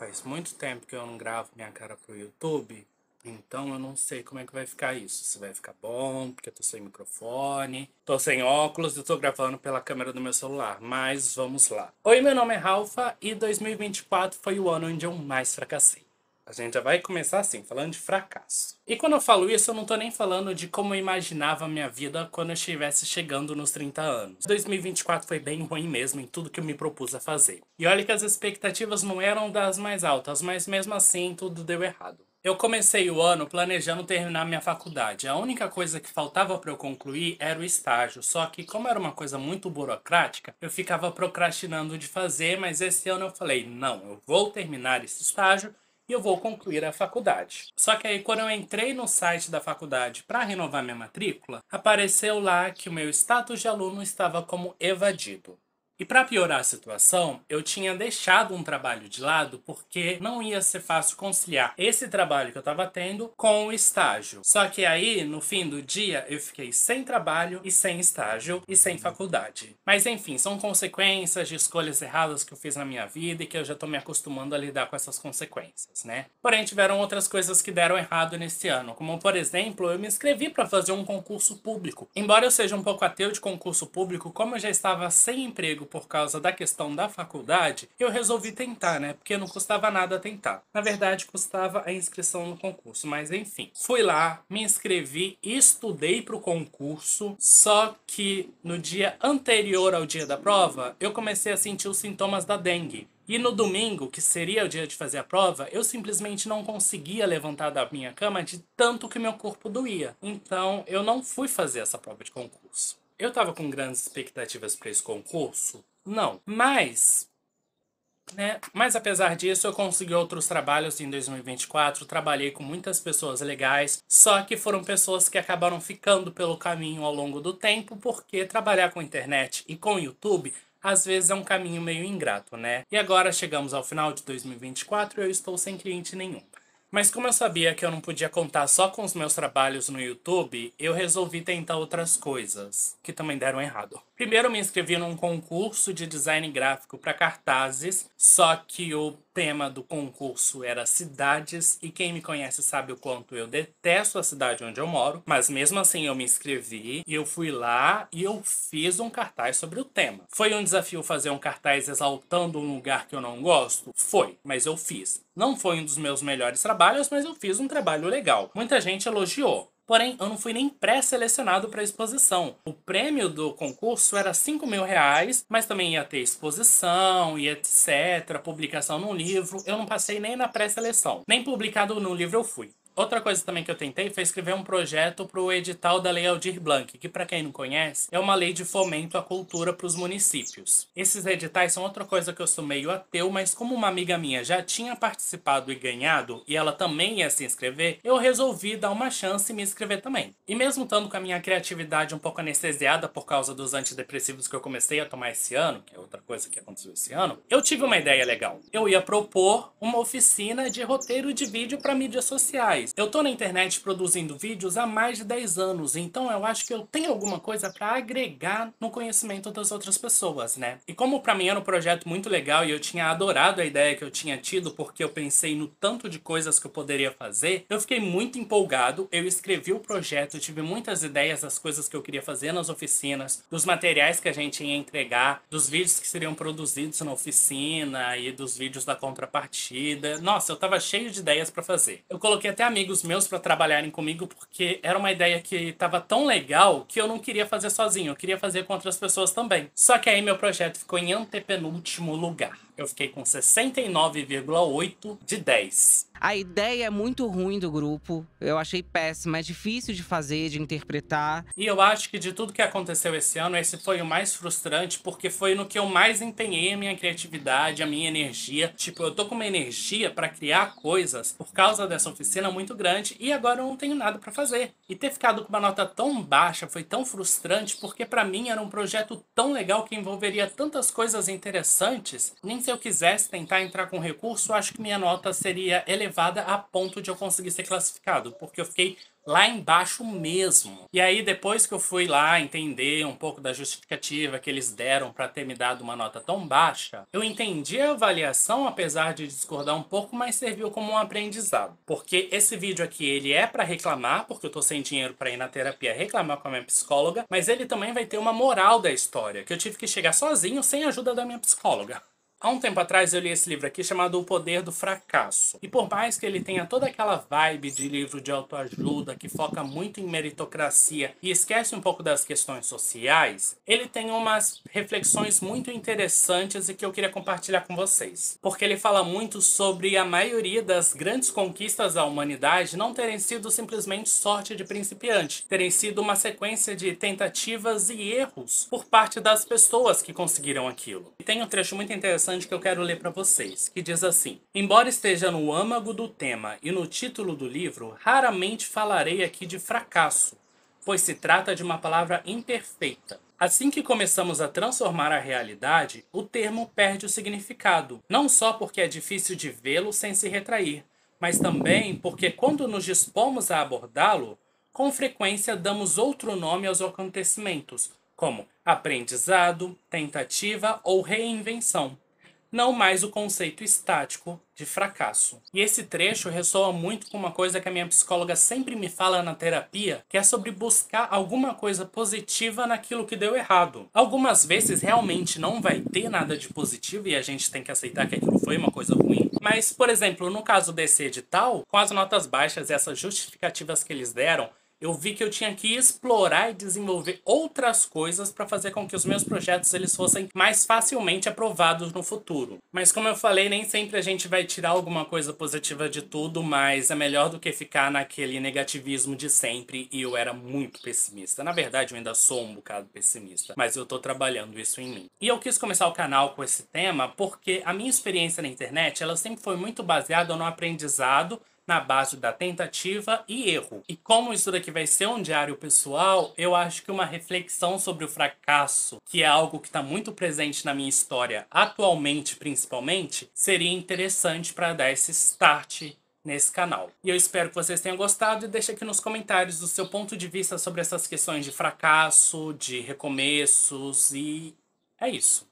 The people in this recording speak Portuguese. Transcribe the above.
Faz muito tempo que eu não gravo minha cara pro YouTube, então eu não sei como é que vai ficar isso. Se vai ficar bom, porque eu tô sem microfone, tô sem óculos e tô gravando pela câmera do meu celular, mas vamos lá. Oi, meu nome é Ralfa e 2024 foi o ano onde eu mais fracassei. A gente já vai começar assim, falando de fracasso. E quando eu falo isso, eu não tô nem falando de como eu imaginava a minha vida quando eu estivesse chegando nos 30 anos. 2024 foi bem ruim mesmo em tudo que eu me propus a fazer. E olha que as expectativas não eram das mais altas, mas mesmo assim tudo deu errado. Eu comecei o ano planejando terminar minha faculdade. A única coisa que faltava para eu concluir era o estágio. Só que, como era uma coisa muito burocrática, eu ficava procrastinando de fazer, mas esse ano eu falei: não, eu vou terminar esse estágio e eu vou concluir a faculdade. Só que aí, quando eu entrei no site da faculdade para renovar minha matrícula, apareceu lá que o meu status de aluno estava como evadido. E para piorar a situação, eu tinha deixado um trabalho de lado porque não ia ser fácil conciliar esse trabalho que eu estava tendo com o estágio. Só que aí, no fim do dia, eu fiquei sem trabalho e sem estágio e sem faculdade. Mas enfim, são consequências de escolhas erradas que eu fiz na minha vida e que eu já tô me acostumando a lidar com essas consequências, né? Porém, tiveram outras coisas que deram errado nesse ano, como por exemplo, eu me inscrevi para fazer um concurso público. Embora eu seja um pouco ateu de concurso público, como eu já estava sem emprego por causa da questão da faculdade, eu resolvi tentar, né? Porque não custava nada tentar. Na verdade, custava a inscrição no concurso, mas enfim. Fui lá, me inscrevi, estudei para o concurso, só que no dia anterior ao dia da prova, eu comecei a sentir os sintomas da dengue. E no domingo, que seria o dia de fazer a prova, eu simplesmente não conseguia levantar da minha cama de tanto que meu corpo doía. Então, eu não fui fazer essa prova de concurso. Eu estava com grandes expectativas para esse concurso? Não. Mas apesar disso, eu consegui outros trabalhos em 2024, trabalhei com muitas pessoas legais, só que foram pessoas que acabaram ficando pelo caminho ao longo do tempo, porque trabalhar com internet e com YouTube às vezes é um caminho meio ingrato, né? E agora chegamos ao final de 2024 e eu estou sem cliente nenhum. Mas como eu sabia que eu não podia contar só com os meus trabalhos no YouTube, eu resolvi tentar outras coisas, que também deram errado. Primeiro eu me inscrevi num concurso de design gráfico para cartazes, só que o tema do concurso era cidades, e quem me conhece sabe o quanto eu detesto a cidade onde eu moro, mas mesmo assim eu me inscrevi e eu fui lá e eu fiz um cartaz sobre o tema. Foi um desafio fazer um cartaz exaltando um lugar que eu não gosto? Foi, mas eu fiz. Não foi um dos meus melhores trabalhos, mas eu fiz um trabalho legal. Muita gente elogiou. Porém, eu não fui nem pré-selecionado para a exposição. O prêmio do concurso era R$ 5.000, mas também ia ter exposição e etc, publicação num livro. Eu não passei nem na pré-seleção. Nem publicado no livro eu fui. Outra coisa também que eu tentei foi escrever um projeto para o edital da Lei Aldir Blanc, que, para quem não conhece, é uma lei de fomento à cultura para os municípios. Esses editais são outra coisa que eu sou meio ateu, mas como uma amiga minha já tinha participado e ganhado, e ela também ia se inscrever, eu resolvi dar uma chance e me inscrever também. E mesmo estando com a minha criatividade um pouco anestesiada por causa dos antidepressivos que eu comecei a tomar esse ano, que é outra coisa que aconteceu esse ano, eu tive uma ideia legal. Eu ia propor uma oficina de roteiro de vídeo para mídias sociais. Eu tô na internet produzindo vídeos há mais de 10 anos, então eu acho que eu tenho alguma coisa para agregar no conhecimento das outras pessoas, né? E como para mim era um projeto muito legal e eu tinha adorado a ideia que eu tinha tido, porque eu pensei no tanto de coisas que eu poderia fazer, eu fiquei muito empolgado, eu escrevi o projeto, eu tive muitas ideias das coisas que eu queria fazer nas oficinas, dos materiais que a gente ia entregar, dos vídeos que seriam produzidos na oficina e dos vídeos da contrapartida. Nossa, eu tava cheio de ideias para fazer. Eu coloquei até amigos meus para trabalharem comigo porque era uma ideia que tava tão legal que eu não queria fazer sozinho, eu queria fazer com outras pessoas também. Só que aí meu projeto ficou em antepenúltimo lugar. Eu fiquei com 69,8 de 10. A ideia é muito ruim do grupo, eu achei péssima, é difícil de fazer, de interpretar. E eu acho que de tudo que aconteceu esse ano, esse foi o mais frustrante, porque foi no que eu mais empenhei a minha criatividade, a minha energia. Tipo, eu tô com uma energia pra criar coisas por causa dessa oficina muito grande e agora eu não tenho nada pra fazer. E ter ficado com uma nota tão baixa foi tão frustrante, porque pra mim era um projeto tão legal que envolveria tantas coisas interessantes. Nem sei se eu quisesse tentar entrar com recurso, eu acho que minha nota seria elevada a ponto de eu conseguir ser classificado, porque eu fiquei lá embaixo mesmo. E aí, depois que eu fui lá entender um pouco da justificativa que eles deram para ter me dado uma nota tão baixa, eu entendi a avaliação, apesar de discordar um pouco, mas serviu como um aprendizado. Porque esse vídeo aqui, ele é para reclamar, porque eu tô sem dinheiro para ir na terapia reclamar com a minha psicóloga, mas ele também vai ter uma moral da história, que eu tive que chegar sozinho, sem a ajuda da minha psicóloga. Há um tempo atrás eu li esse livro aqui chamado O Poder do Fracasso. E por mais que ele tenha toda aquela vibe de livro de autoajuda que foca muito em meritocracia e esquece um pouco das questões sociais, ele tem umas reflexões muito interessantes e que eu queria compartilhar com vocês. Porque ele fala muito sobre a maioria das grandes conquistas da humanidade não terem sido simplesmente sorte de principiante, terem sido uma sequência de tentativas e erros por parte das pessoas que conseguiram aquilo. E tem um trecho muito interessante que eu quero ler para vocês, que diz assim: embora esteja no âmago do tema e no título do livro, raramente falarei aqui de fracasso, pois se trata de uma palavra imperfeita. Assim que começamos a transformar a realidade, o termo perde o significado, não só porque é difícil de vê-lo sem se retrair, mas também porque quando nos dispomos a abordá-lo, com frequência damos outro nome aos acontecimentos, como aprendizado, tentativa ou reinvenção, não mais o conceito estático de fracasso. E esse trecho ressoa muito com uma coisa que a minha psicóloga sempre me fala na terapia, que é sobre buscar alguma coisa positiva naquilo que deu errado. Algumas vezes realmente não vai ter nada de positivo e a gente tem que aceitar que aquilo foi uma coisa ruim. Mas, por exemplo, no caso desse edital, com as notas baixas e essas justificativas que eles deram, eu vi que eu tinha que explorar e desenvolver outras coisas para fazer com que os meus projetos eles fossem mais facilmente aprovados no futuro. Mas como eu falei, nem sempre a gente vai tirar alguma coisa positiva de tudo, mas é melhor do que ficar naquele negativismo de sempre, e eu era muito pessimista. Na verdade, eu ainda sou um bocado pessimista, mas eu tô trabalhando isso em mim. E eu quis começar o canal com esse tema porque a minha experiência na internet, ela sempre foi muito baseada no aprendizado, na base da tentativa e erro. E como isso daqui vai ser um diário pessoal, eu acho que uma reflexão sobre o fracasso, que é algo que está muito presente na minha história, atualmente principalmente, seria interessante para dar esse start nesse canal. E eu espero que vocês tenham gostado e deixe aqui nos comentários o seu ponto de vista sobre essas questões de fracasso, de recomeços, e é isso.